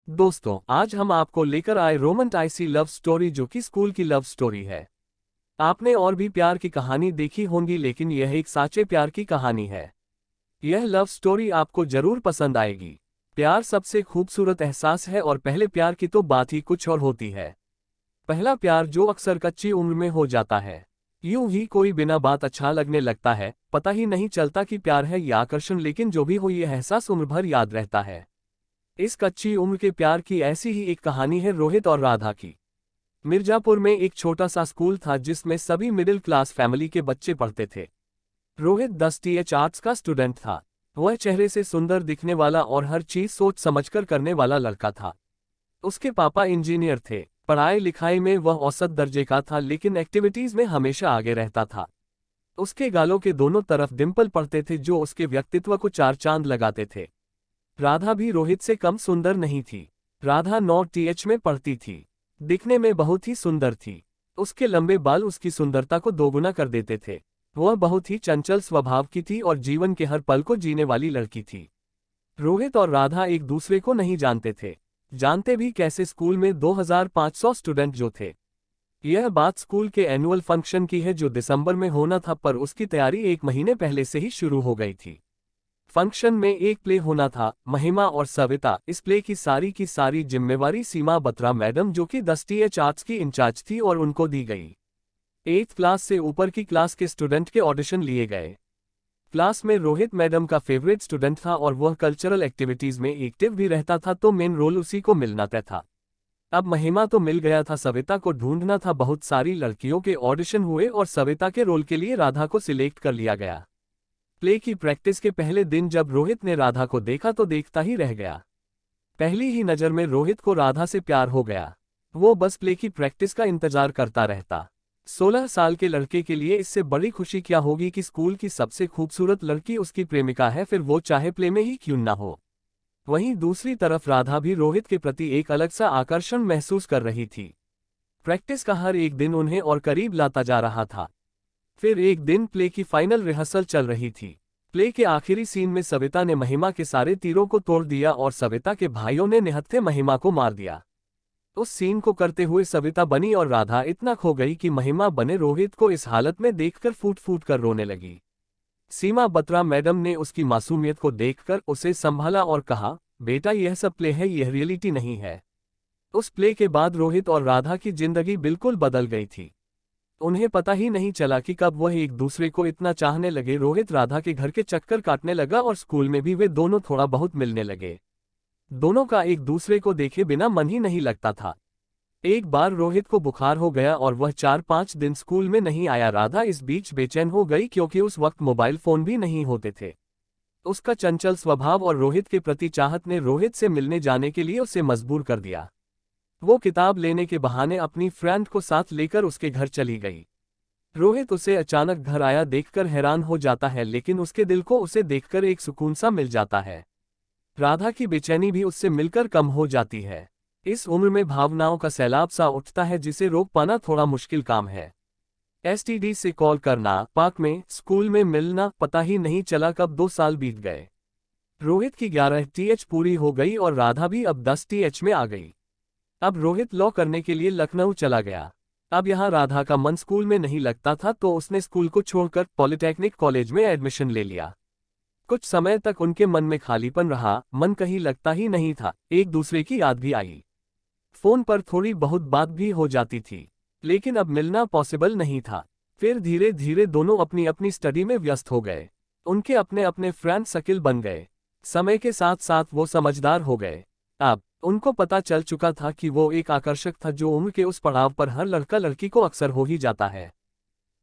दोस्तों, आज हम आपको लेकर आए रोमांटिक लव स्टोरी जो कि स्कूल की लव स्टोरी है। आपने और भी प्यार की कहानी देखी होंगी, लेकिन यह एक सच्चे प्यार की कहानी है। यह लव स्टोरी आपको जरूर पसंद आएगी। प्यार सबसे खूबसूरत एहसास है और पहले प्यार की तो बात ही कुछ और होती है। पहला प्यार जो अक्सर कच्ची उम्र में हो जाता है। यूं ही कोई बिना बात अच्छा लगने लगता है, पता ही नहीं चलता कि प्यार है या आकर्षण, लेकिन जो भी हो यह एहसास उम्र भर याद रहता है। इस कच्ची उम्र के प्यार की ऐसी ही एक कहानी है रोहित और राधा की। मिर्जापुर में एक छोटा सा स्कूल था जिसमें सभी मिडिल क्लास फैमिली के बच्चे पढ़ते थे। रोहित 10 टीएच आर्ट्स का स्टूडेंट था। वह चेहरे से सुंदर दिखने वाला और हर चीज सोच समझकर करने वाला लड़का था। उसके पापा इंजीनियर थे। पढ़ाई लिखाई में वह औसत दर्जे का था, लेकिन एक्टिविटीज में हमेशा आगे रहता था। उसके गालों के दोनों तरफ डिंपल पड़ते थे जो उसके व्यक्तित्व को चार चांद लगाते थे। राधा भी रोहित से कम सुंदर नहीं थी। राधा 9 टीएच में पढ़ती थी। दिखने में बहुत ही सुंदर थी। उसके लंबे बाल उसकी सुंदरता को दोगुना कर देते थे। वह बहुत ही चंचल स्वभाव की थी और जीवन के हर पल को जीने वाली लड़की थी। रोहित और राधा एक दूसरे को नहीं जानते थे। जानते भी कैसे, स्कूल में 2500 स्टूडेंट जो थे। यह बात स्कूल के एनुअल फंक्शन की है जो दिसंबर में होना था, पर उसकी तैयारी एक महीने पहले से ही शुरू हो गई थी। फंक्शन में एक प्ले होना था, महिमा और सविता। इस प्ले की सारी जिम्मेवारी सीमा बत्रा मैडम जो कि 10 टीएच आर्ट्स की इंचार्ज थी और उनको दी गई। 8th क्लास से ऊपर की क्लास के स्टूडेंट के ऑडिशन लिए गए। क्लास में रोहित मैडम का फेवरेट स्टूडेंट था और वह कल्चरल एक्टिविटीज में एक्टिव भी रहता था, तो मेन रोल उसी को मिलना तय था। अब महिमा तो मिल गया था, सविता को ढूंढना था। बहुत सारी लड़कियों के ऑडिशन हुए और सविता के रोल के लिए राधा को सिलेक्ट कर लिया गया। प्ले की प्रैक्टिस के पहले दिन जब रोहित ने राधा को देखा तो देखता ही रह गया। पहली ही नज़र में रोहित को राधा से प्यार हो गया। वो बस प्ले की प्रैक्टिस का इंतजार करता रहता। 16 साल के लड़के के लिए इससे बड़ी खुशी क्या होगी कि स्कूल की सबसे खूबसूरत लड़की उसकी प्रेमिका है, फिर वो चाहे प्ले में ही क्यों ना हो। वहीं दूसरी तरफ राधा भी रोहित के प्रति एक अलग सा आकर्षण महसूस कर रही थी। प्रैक्टिस का हर एक दिन उन्हें और करीब लाता जा रहा था। फिर एक दिन प्ले की फाइनल रिहर्सल चल रही थी। प्ले के आखिरी सीन में सविता ने महिमा के सारे तीरों को तोड़ दिया और सविता के भाइयों ने निहत्थे महिमा को मार दिया। उस सीन को करते हुए सविता बनी और राधा इतना खो गई कि महिमा बने रोहित को इस हालत में देखकर फूट फूट कर रोने लगी। सीमा बत्रा मैडम ने उसकी मासूमियत को देखकर उसे संभाला और कहा, बेटा यह सब प्ले है, यह रियलिटी नहीं है। उस प्ले के बाद रोहित और राधा की जिंदगी बिल्कुल बदल गई थी। उन्हें पता ही नहीं चला कि कब वह एक दूसरे को इतना चाहने लगे। रोहित राधा के घर के चक्कर काटने लगा और स्कूल में भी वे दोनों थोड़ा बहुत मिलने लगे। दोनों का एक दूसरे को देखे बिना मन ही नहीं लगता था। एक बार रोहित को बुखार हो गया और वह 4-5 दिन स्कूल में नहीं आया। राधा इस बीच बेचैन हो गई क्योंकि उस वक्त मोबाइल फोन भी नहीं होते थे। उसका चंचल स्वभाव और रोहित के प्रति चाहत ने रोहित से मिलने जाने के लिए उसे मजबूर कर दिया। वो किताब लेने के बहाने अपनी फ्रेंड को साथ लेकर उसके घर चली गई। रोहित उसे अचानक घर आया देखकर हैरान हो जाता है, लेकिन उसके दिल को उसे देखकर एक सुकून सा मिल जाता है। राधा की बेचैनी भी उससे मिलकर कम हो जाती है। इस उम्र में भावनाओं का सैलाब सा उठता है जिसे रोक पाना थोड़ा मुश्किल काम है। एसटीडी से कॉल करना, पार्क में, स्कूल में मिलना, पता ही नहीं चला कब 2 साल बीत गए। रोहित की 11 टीएच पूरी हो गई और राधा भी अब 10 टीएच में आ गई। अब रोहित लॉ करने के लिए लखनऊ चला गया। अब यहाँ राधा का मन स्कूल में नहीं लगता था, तो उसने स्कूल को छोड़कर पॉलिटेक्निक कॉलेज में एडमिशन ले लिया। कुछ समय तक उनके मन में खालीपन रहा, मन कहीं लगता ही नहीं था। एक दूसरे की याद भी आई। फोन पर थोड़ी बहुत बात भी हो जाती थी, लेकिन अब मिलना पॉसिबल नहीं था। फिर धीरे धीरे दोनों अपनी अपनी स्टडी में व्यस्त हो गए। उनके अपने अपने फ्रेंड सर्किल बन गए। समय के साथ साथ वो समझदार हो गए। अब उनको पता चल चुका था कि वो एक आकर्षक था जो उम्र के उस पड़ाव पर हर लड़का लड़की को अक्सर हो ही जाता है।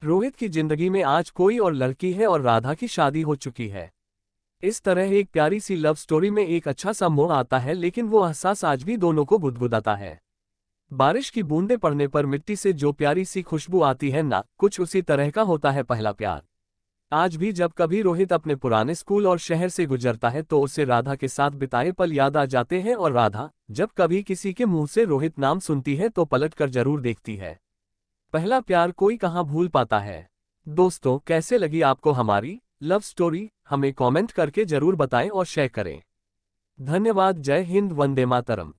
रोहित की जिंदगी में आज कोई और लड़की है और राधा की शादी हो चुकी है। इस तरह एक प्यारी सी लव स्टोरी में एक अच्छा सा मोड़ आता है, लेकिन वो एहसास आज भी दोनों को गुदगुदाता है। बारिश की बूंदें पड़ने पर मिट्टी से जो प्यारी सी खुशबू आती है ना, कुछ उसी तरह का होता है पहला प्यार। आज भी जब कभी रोहित अपने पुराने स्कूल और शहर से गुजरता है तो उसे राधा के साथ बिताए पल याद आ जाते हैं, और राधा जब कभी किसी के मुंह से रोहित नाम सुनती है तो पलट कर जरूर देखती है। पहला प्यार कोई कहाँ भूल पाता है। दोस्तों, कैसे लगी आपको हमारी लव स्टोरी? हमें कमेंट करके जरूर बताएं और शेयर करें। धन्यवाद। जय हिंद, वंदे मातरम।